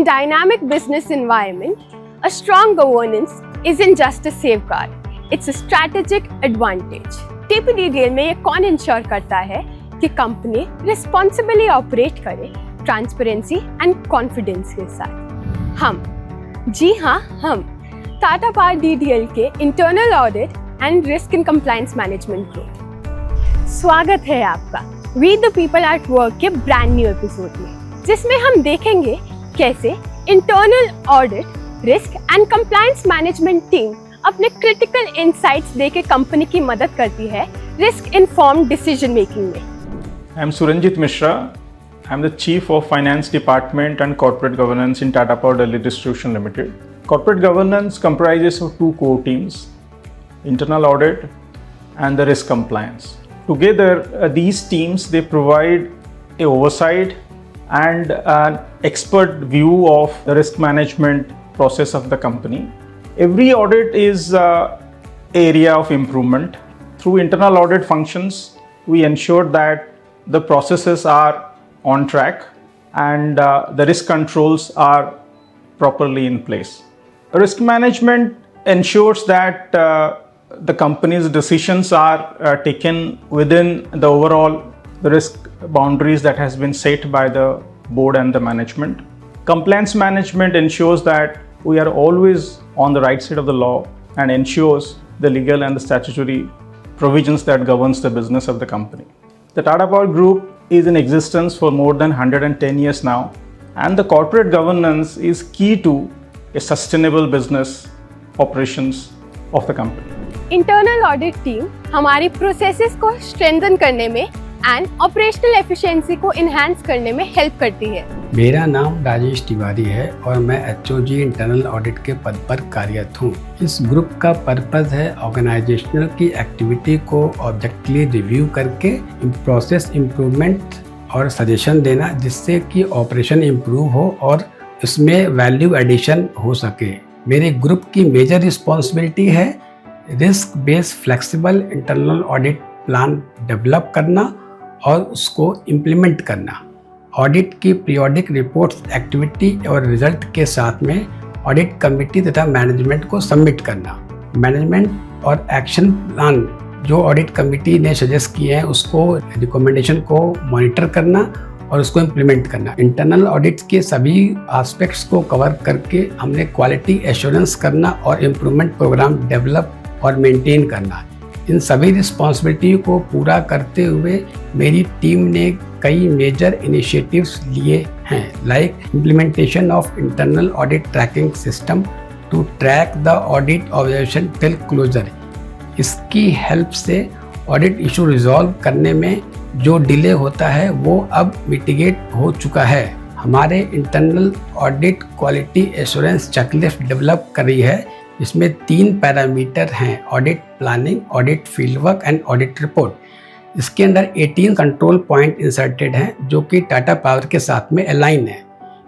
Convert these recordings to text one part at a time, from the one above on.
In dynamic business environment, a strong governance isn't just a safeguard, it's a strategic advantage. TPDDL में ये कौन ensure करता है कि कंपनी रिस्पॉन्सिबली ऑपरेट करे ट्रांसपेरेंसी एंड कॉन्फिडेंस के साथ? हम टाटा पावर DDL के internal audit and risk and compliance management group. स्वागत है आपका we the people at work के ब्रांड न्यू एपिसोड में, जिसमें हम देखेंगे कैसे internal audit, risk and compliance management team अपने क्रिटिकल इनसाइट्स देके कंपनी की मदद करती है रिस्क इन्फॉर्म्ड डिसीजन मेकिंग में। I am Suranjit Mishra. I am the Chief of Finance Department and Corporate Governance in Tata Power Delhi Distribution Limited. Corporate governance comprises of two core teams, internal audit and the risk compliance. Together, these teams, they provide a oversight and an expert view of the risk management process of the company. Every audit is an area of improvement. Through internal audit functions, we ensure that the processes are on track and the risk controls are properly in place. Risk management ensures that the company's decisions are taken within the overall risk boundaries that has been set by the board and the management. Compliance management ensures that we are always on the right side of the law and ensures the legal and the statutory provisions that governs the business of the company. The Tata Power Group is in existence for more than 110 years now, and the corporate governance is key to a sustainable business operations of the company. Internal audit team हमारी processes को strengthen करने में and operational efficiency को enhance करने में help करती है। मेरा नाम राजेश तिवारी है और मैं HOG इंटरनल ऑडिट के पद पर कार्यरत हूँ। इस ग्रुप का पर्पस है ऑर्गेनाइजेशनल की एक्टिविटी को ऑब्जेक्टिवली रिव्यू करके प्रोसेस इम्प्रूवमेंट और सजेशन देना, जिससे कि ऑपरेशन इम्प्रूव हो और उसमें वैल्यू एडिशन हो सके। मेरे ग्रुप की मेजर रिस्पॉन्सिबिलिटी है risk based flexible internal audit plan develop करना और उसको इम्प्लीमेंट करना, ऑडिट की पीरियोडिक रिपोर्ट्स एक्टिविटी और रिजल्ट के साथ में ऑडिट कमेटी तथा मैनेजमेंट को सबमिट करना, मैनेजमेंट और एक्शन प्लान जो ऑडिट कमेटी ने सजेस्ट किए हैं उसको रिकमेंडेशन को मॉनिटर करना और उसको इम्प्लीमेंट करना। इंटरनल ऑडिट के सभी एस्पेक्ट्स को कवर करके हमने क्वालिटी एश्योरेंस करना और इम्प्रूवमेंट प्रोग्राम डेवलप और मेंटेन करना। इन सभी रिस्पॉन्सिबिलिटी को पूरा करते हुए मेरी टीम ने कई मेजर इनिशिएटिव्स लिए हैं, like implementation of internal audit tracking system to track the audit observation till closure. इसकी हेल्प से ऑडिट इशू रिजॉल्व करने में जो डिले होता है वो अब मिटिगेट हो चुका है। हमारे internal audit quality assurance checklist develop करी है, इसमें 3 पैरामीटर हैं, audit planning, audit fieldwork and audit report. इसके अंदर 18 कंट्रोल पॉइंट इंसर्टेड हैं जो कि टाटा पावर के साथ में अलाइन है।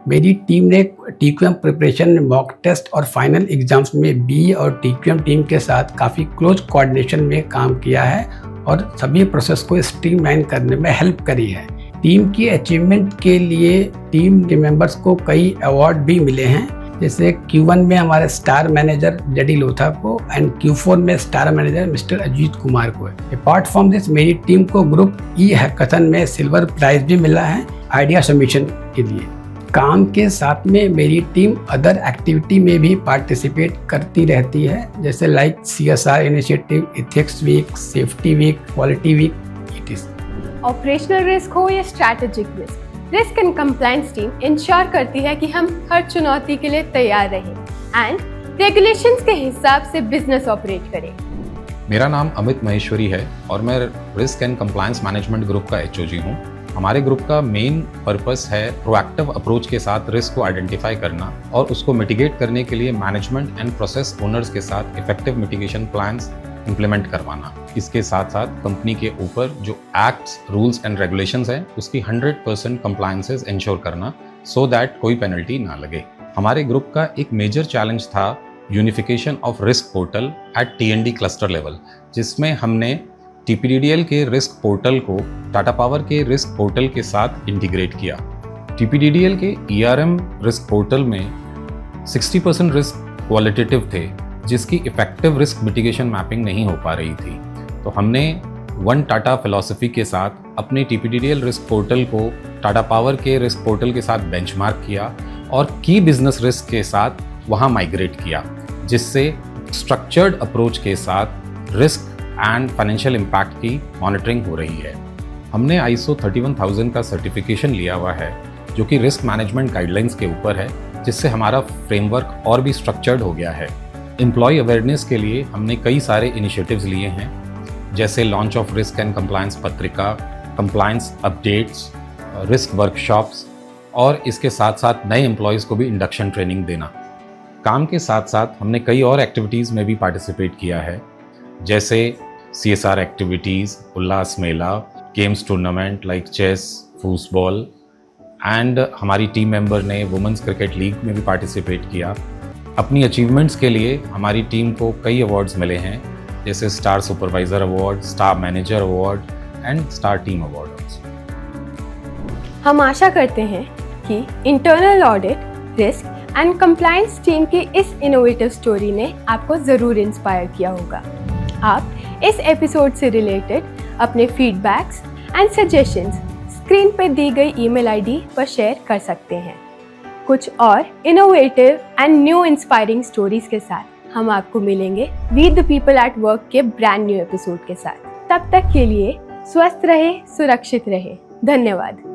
मेरी टीम ने TQM प्रिपरेशन, मॉक टेस्ट और फाइनल एग्जाम्स में BE और TQM टीम के साथ काफ़ी क्लोज कोऑर्डिनेशन में काम किया है और सभी प्रोसेस को स्ट्रीमलाइन करने में हेल्प करी है। टीम की अचीवमेंट के लिए टीम के मेंबर्स को कई अवार्ड भी मिले हैं, जैसे Q1 में हमारे स्टार मैनेजर जेडी लोथा को एंड Q4 में star manager mister Ajit Kumar को। अपार्ट फ्रॉम दिस मेरी टीम को ग्रुप हैकाथन में सिल्वर प्राइज भी मिला है आइडिया सबमिशन के लिए। काम के साथ में मेरी टीम अदर एक्टिविटी में भी पार्टिसिपेट करती रहती है, जैसे like CSR initiative, ethics week, safety week, quality week, etc। Operational risk हो या strategic risk, risk and compliance team ensure करती है कि हम हर चुनौती के लिए तैयार रहें एंड रेगुलेशंस के हिसाब से बिजनेस ऑपरेट करें। मेरा नाम अमित महेश्वरी है और मैं risk and compliance management group का HOG हूँ। हमारे ग्रुप का मेन पर्पस है प्रोएक्टिव अप्रोच के साथ रिस्क को आइडेंटिफाई करना और उसको मिटिगेट करने के लिए मैनेजमेंट एंड प्रोसेस ओनर्स के साथ इफेक्टिव मिटिगेशन प्लान्स इम्प्लीमेंट करवाना। इसके साथ साथ कंपनी के ऊपर जो एक्ट्स, रूल्स एंड रेगुलेशंस हैं उसकी 100% कंप्लायंसेस इंश्योर करना सो दैट कोई पेनल्टी ना लगे। हमारे ग्रुप का एक मेजर चैलेंज था unification of risk portal at TND cluster level, जिसमें हमने TPDDL के रिस्क पोर्टल को टाटा पावर के रिस्क पोर्टल के साथ इंटीग्रेट किया। TPDDL के ERM रिस्क पोर्टल में 60% रिस्क क्वालिटेटिव थे, जिसकी इफेक्टिव रिस्क मिटिगेशन मैपिंग नहीं हो पा रही थी। तो हमने वन टाटा फिलॉसफी के साथ अपने TPDDL रिस्क पोर्टल को टाटा पावर के रिस्क पोर्टल के साथ बेंचमार्क किया और की बिजनेस रिस्क के साथ वहाँ माइग्रेट किया, जिससे स्ट्रक्चर्ड अप्रोच के साथ रिस्क एंड फाइनेंशियल इम्पैक्ट की मॉनिटरिंग हो रही है। हमने ISO 31000 का सर्टिफिकेशन लिया हुआ है, जो कि रिस्क मैनेजमेंट गाइडलाइंस के ऊपर है, जिससे हमारा फ्रेमवर्क और भी स्ट्रक्चर्ड हो गया है। एम्प्लॉय अवेयरनेस के लिए हमने कई सारे इनिशिएटिव्स लिए हैं, जैसे launch of risk and compliance पत्रिका, कंप्लायंस अपडेट्स, रिस्क वर्कशॉप्स और इसके साथ साथ नए एम्प्लॉयज़ को भी इंडक्शन ट्रेनिंग देना। काम के साथ साथ हमने कई और एक्टिविटीज़ में भी पार्टिसिपेट किया है, जैसे CSR activities, Ullas Mela, games tournament like chess, football and हमारी टीम मेंबर ने वुमेंस क्रिकेट लीग में भी पार्टिसिपेट किया। अपनी अचीवमेंट्स के लिए हमारी टीम को कई अवार्ड्स मिले हैं, जैसे star supervisor award, star manager award and star team award. हम आशा करते हैं कि internal audit, risk and compliance team की इस इनोवेटिव स्टोरी ने आपको ज़रूर इंस्पायर किया होगा। आप इस एपिसोड से रिलेटेड अपने फीडबैक्स एंड सजेशंस स्क्रीन पर दी गई ईमेल आईडी पर शेयर कर सकते हैं। कुछ और innovative and new inspiring stories के साथ हम आपको मिलेंगे we the people at work के ब्रांड न्यू एपिसोड के साथ। तब तक के लिए स्वस्थ रहे, सुरक्षित रहे। धन्यवाद।